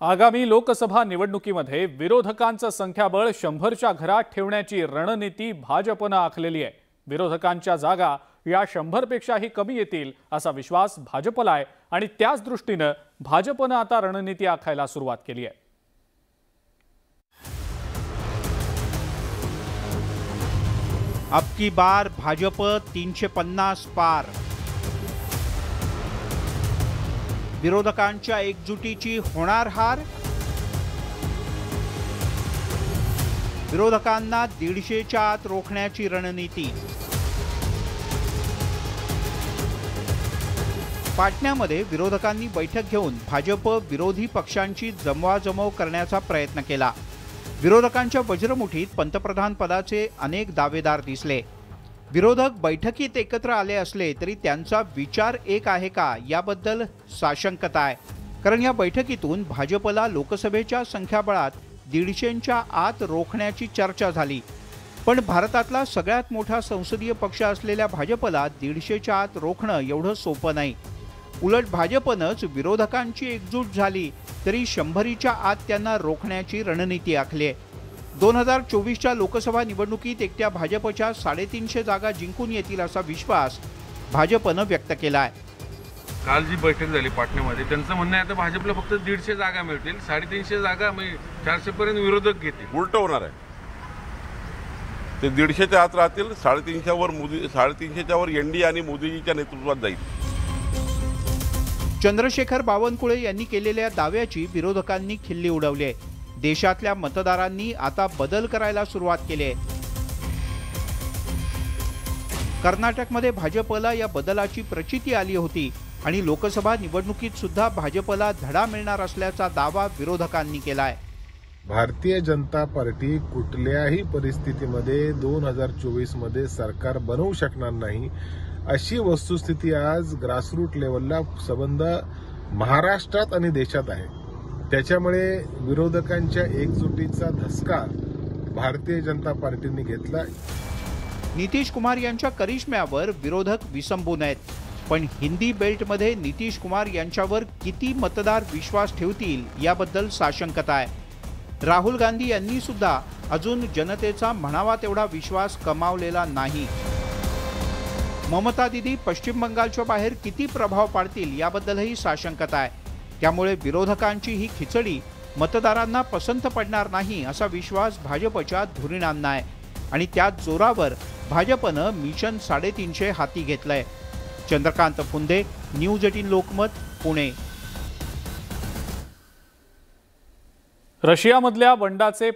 आगामी लोकसभा निवडणुकीमध्ये विरोधकांचं संख्याबळ 100च्या घरात ठेवण्याची रणनीती भाजपनं आखलेली आहे। विरोधकांच्या जागा या 100पेक्षाही कमी येतील असा विश्वास भाजपला आहे आणि त्याच दृष्टीने भाजपनं आता रणनीती आखायला सुरुवात केली आहे। अब की बार भाजप 350 पार। विरोधकांच्या एकजुटीची होणार हार। विरोधकांना 150च्या आत रोखण्याची रणनीती। पाटण्यामध्ये विरोधकांनी बैठक घेऊन भाजप विरोधी पक्षांची जमवाजमव करण्याचा प्रयत्न केला। विरोधकांच्या वज्रमुठीत पंतप्रधान पदाचे अनेक दावेदार दिसले। विरोधक बैठकीत एकत्र आले असले तरी त्यांचा विचार एक आहे का याबद्दल साशंकता आहे, कारण या बैठकीतून भाजपला लोकसभेच्या संख्याबळात 150च्या आत रोखण्याची चर्चा झाली। पण भारतातला सगळ्यात मोठा संसदीय पक्ष असलेल्या भाजपला 150च्या आत रोखणं एवढं सोपं नाही। उलट भाजपनंच विरोधकांची एकजूट झाली तरी 100च्या आत त्यांना रोखण्याची रणनीती आखली आहे। 2024च्या लोकसभा निवडणुकीत एकट्या भाजपच्या 350 जागा जिंकून येतील असा विश्वास भाजपनं व्यक्त केला आहे। काल जी बैठक झाली पाटण्यामध्ये त्यांचं म्हणणं आहे आता भाजपला फक्त 150 जागा मिळतील, 350 जागा म्हणजे 400 पर्यंत विरोधक घेतील। उलट होणार आहे, ते 150च्या आत राहतील, 350च्या वर एनडीए आणि मोदीजीच्या नेतृत्वात जाईल। चंद्रशेखर बावनकुळे यांनी केलेल्या दाव्याची विरोधकांनी खिल्ली उडवली आहे। देशातल्या मतदारांनी आता बदल करायला सुरुवात केली आहे। कर्नाटकमध्ये भाजपला या बदलाची प्रचिती आली होती आणि लोकसभा निवडणुकीत सुद्धा भाजपला धडा मिळणार असल्याचा दावा विरोधकांनी केलाय। भारतीय जनता पार्टी कुठल्याही परिस्थितीमध्ये 2024 मध्ये सरकार बनवू शकणार नाही अशी वस्तुस्थिती आज ग्रासरूट लेवलला संबंध महाराष्ट्रात आणि देशात आहे। त्याच्यामुळे विरोधकांच्या एकजुटीचा धसका भारतीय जनता पार्टीने घेतला। नितीश कुमार यांच्या करिश्म्यावर विरोधक विसंबून आहेत, पण हिंदी बेल्टमध्ये नितीश कुमार यांच्यावर किती मतदार विश्वास ठेवतील याबद्दल साशंकता आहे। राहुल गांधी यांनी सुद्धा अजून जनतेचा म्हणावा तेवढा विश्वास कमावलेला नाही। ममता दीदी पश्चिम बंगालच्या बाहेर किती प्रभाव पाडतील याबद्दलही साशंकता आहे। त्यामुळे विरोधकांची ही खिचडी मतदारांना पसंत पडणार नाही असा विश्वास भाजपच्या धुरीणांना आहे आणि त्याच जोरावर भाजपनं मिशन 350 हाती घेतलंय। चंद्रकांत फुंदे, न्यूज 18 लोकमत, पुणे। रशियामधल्या बंडाचे